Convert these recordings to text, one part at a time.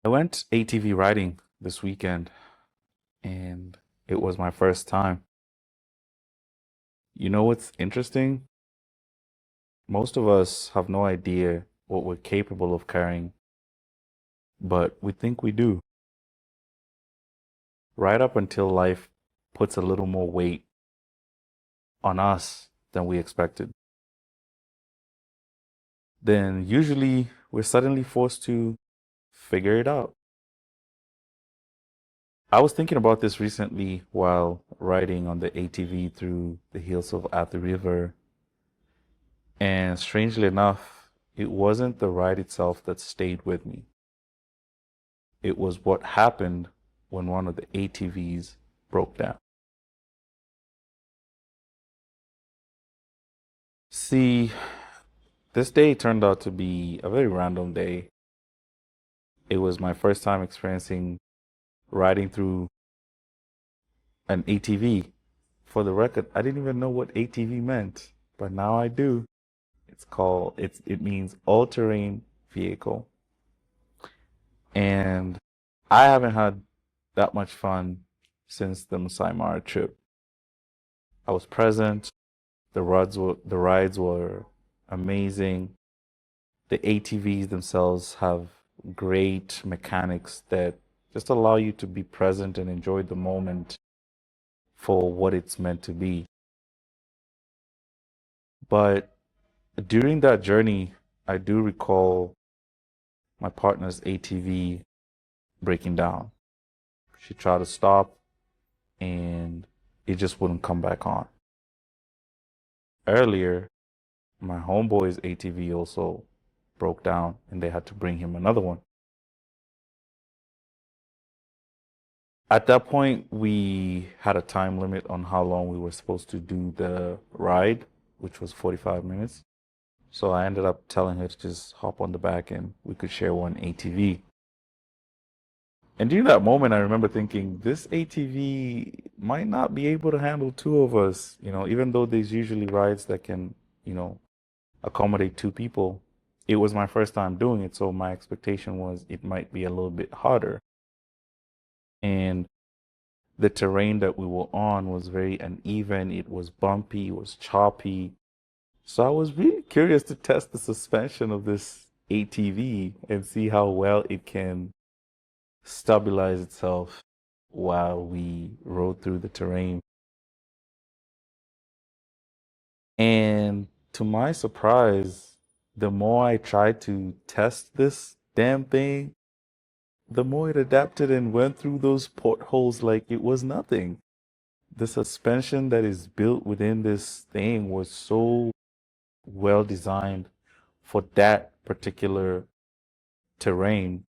I went ATV riding this weekend and it was my first time. You know what's interesting? Most of us have no idea what we're capable of carrying, but we think we do. Right up until life puts a little more weight on us than we expected. Then usually we're suddenly forced to figure it out. I was thinking about this recently while riding on the ATV through the hills of Athi River. And strangely enough, it wasn't the ride itself that stayed with me. It was what happened when one of the ATVs broke down. See, this day turned out to be a very random day. It was my first time experiencing riding through an ATV. For the record, I didn't even know what ATV meant, but now I do. It means all-terrain vehicle. And I haven't had that much fun since the Masai Mara trip. I was present. The rides were amazing. The ATVs themselves have great mechanics that just allow you to be present and enjoy the moment for what it's meant to be. But during that journey, I do recall my partner's ATV breaking down. She tried to stop and it just wouldn't come back on. Earlier, my homeboy's ATV also broke down and they had to bring him another one. At that point, we had a time limit on how long we were supposed to do the ride, which was 45 minutes. So I ended up telling her to just hop on the back and we could share one ATV. And during that moment, I remember thinking, this ATV might not be able to handle two of us, even though there's usually rides that can, accommodate two people. It was my first time doing it, so my expectation was it might be a little bit harder. And the terrain that we were on was very uneven, it was bumpy, it was choppy. So I was really curious to test the suspension of this ATV and see how well it can stabilize itself while we rode through the terrain. And to my surprise, the more I tried to test this damn thing, the more it adapted and went through those portholes like it was nothing. The suspension that is built within this thing was so well designed for that particular terrain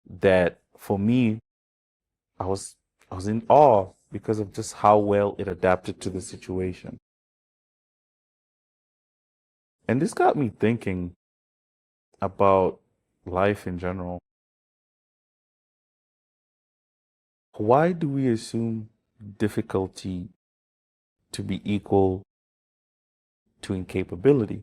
that for me, I was I was in awe because of just how well it adapted to the situation. And this got me thinking about life in general. Why do we assume difficulty to be equal to incapability?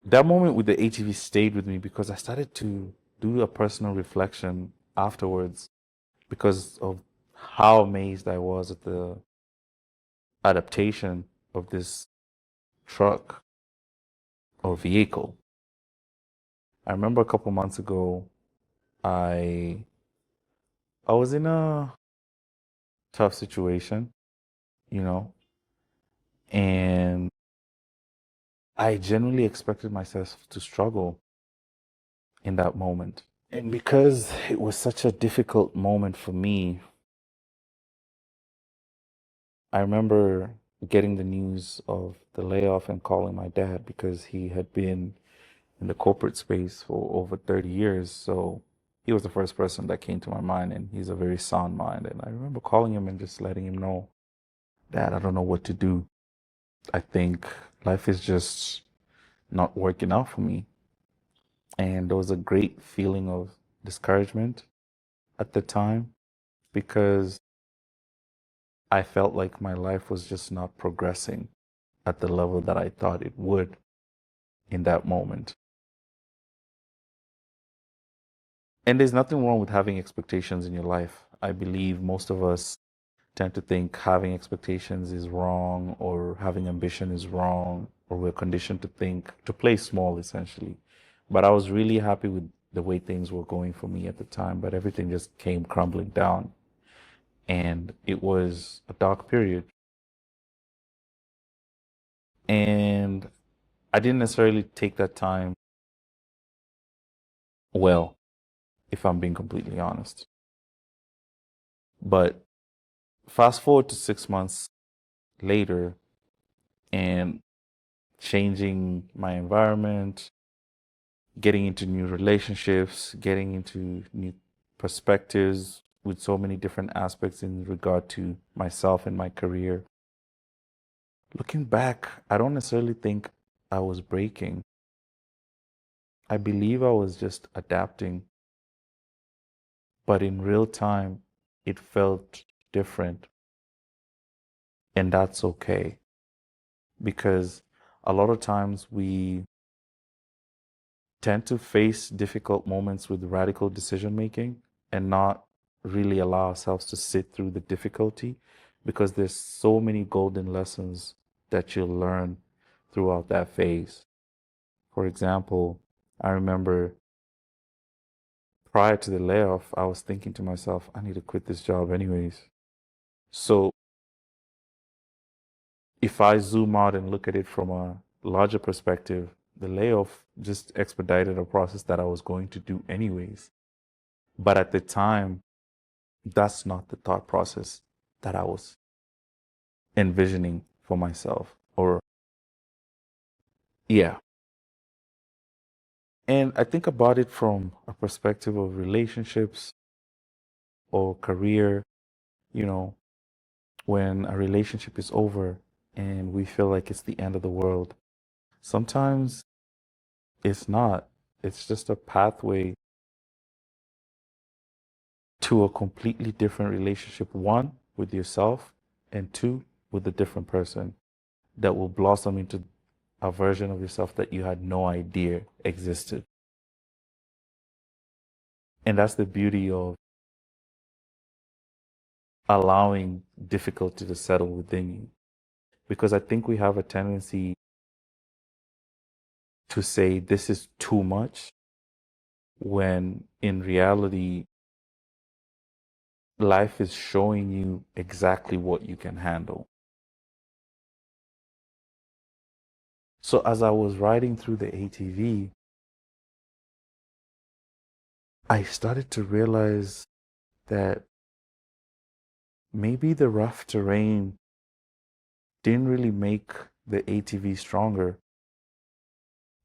That moment with the ATV stayed with me because I started to do a personal reflection afterwards because of how amazed I was at the adaptation of this truck or vehicle. I remember a couple months ago, I I was in a tough situation, you know, and I genuinely expected myself to struggle in that moment. And because it was such a difficult moment for me, I remember getting the news of the layoff and calling my dad because he had been in the corporate space for over 30 years. So he was the first person that came to my mind, and he's a very sound mind. And I remember calling him and just letting him know, Dad, I don't know what to do. I think life is just not working out for me. And there was a great feeling of discouragement at the time because I felt like my life was just not progressing at the level that I thought it would in that moment. And there's nothing wrong with having expectations in your life. I believe most of us tend to think having expectations is wrong or having ambition is wrong, or we're conditioned to think, to play small essentially. But I was really happy with the way things were going for me at the time, but everything just came crumbling down. And it was a dark period. And I didn't necessarily take that time well, if I'm being completely honest. But fast forward to 6 months later and changing my environment, getting into new relationships, getting into new perspectives with so many different aspects in regard to myself and my career. Looking back, I don't necessarily think I was breaking. I believe I was just adapting, but in real time, it felt different. And that's okay because a lot of times we tend to face difficult moments with radical decision making and not really allow ourselves to sit through the difficulty because there's so many golden lessons that you'll learn throughout that phase. For example, I remember prior to the layoff, I was thinking to myself, I need to quit this job anyways. So if I zoom out and look at it from a larger perspective, the layoff just expedited a process that I was going to do anyways. But at the time, that's not the thought process that I was envisioning for myself. Or, yeah. And I think about it from a perspective of relationships or career, you know, when a relationship is over and we feel like it's the end of the world. Sometimes it's not, it's just a pathway to a completely different relationship. One, with yourself, and two, with a different person that will blossom into a version of yourself that you had no idea existed. And that's the beauty of allowing difficulty to settle within you. Because I think we have a tendency to say this is too much, when in reality, life is showing you exactly what you can handle. So as I was riding through the ATV, I started to realize that maybe the rough terrain didn't really make the ATV stronger.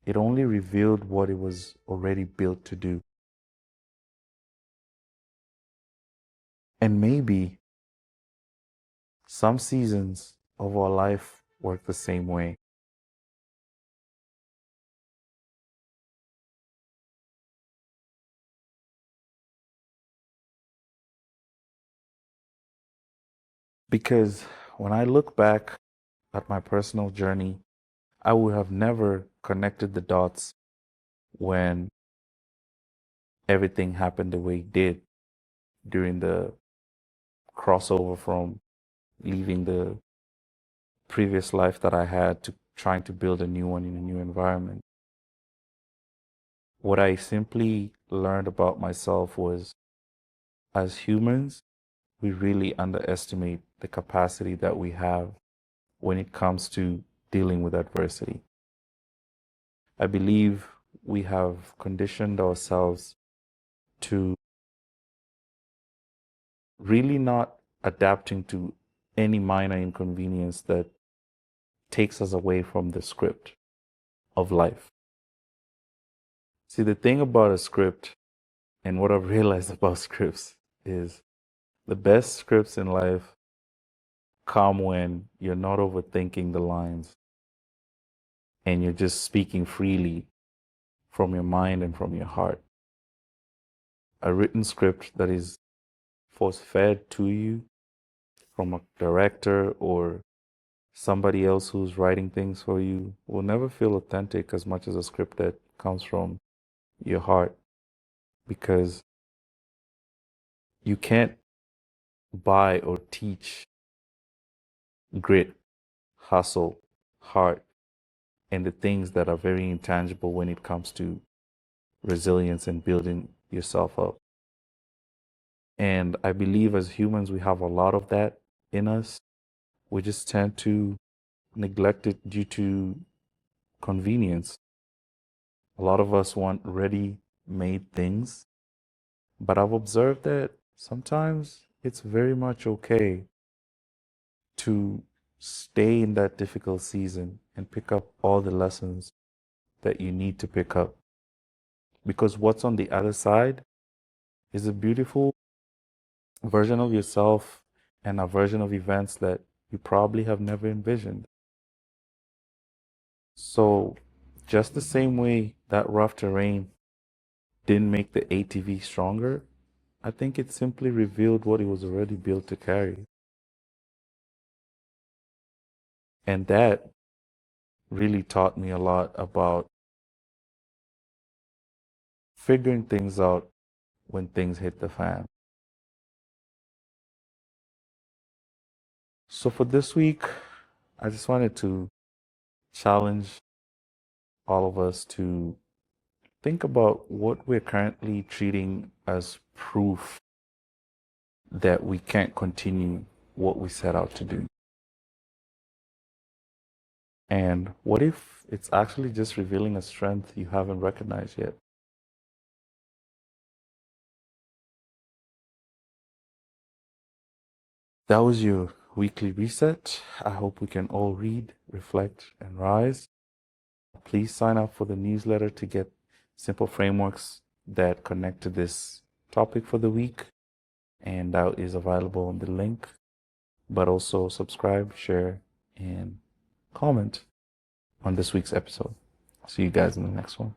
It only revealed what it was already built to do. And maybe some seasons of our life work the same way. Because when I look back at my personal journey, I would have never connected the dots when everything happened the way it did during the crossover from leaving the previous life that I had to trying to build a new one in a new environment. What I simply learned about myself was, as humans, we really underestimate the capacity that we have when it comes to dealing with adversity. I believe we have conditioned ourselves to really not adapting to any minor inconvenience that takes us away from the script of life. See, the thing about a script and what I've realized about scripts is the best scripts in life come when you're not overthinking the lines and you're just speaking freely from your mind and from your heart. A written script that is force fed to you from a director or somebody else who's writing things for you will never feel authentic as much as a script that comes from your heart, because You can't buy or teach grit, hustle, heart, and the things that are very intangible when it comes to resilience and building yourself up. And I believe as humans, we have a lot of that in us. We just tend to neglect it due to convenience. A lot of us want ready made things, but I've observed that sometimes it's very much okay to stay in that difficult season and pick up all the lessons that you need to pick up. Because what's on the other side is a beautiful version of yourself and a version of events that you probably have never envisioned. So, just the same way that rough terrain didn't make the ATV stronger, I think it simply revealed what it was already built to carry. And that really taught me a lot about figuring things out when things hit the fan. So for this week, I just wanted to challenge all of us to think about what we're currently treating as proof that we can't continue what we set out to do. And what if it's actually just revealing a strength you haven't recognized yet? That was your weekly reset. I hope we can all read, reflect, and rise. Please sign up for the newsletter to get simple frameworks that connect to this topic for the week. And that is available on the link. But also subscribe, share, and comment on this week's episode. See you guys in the next one.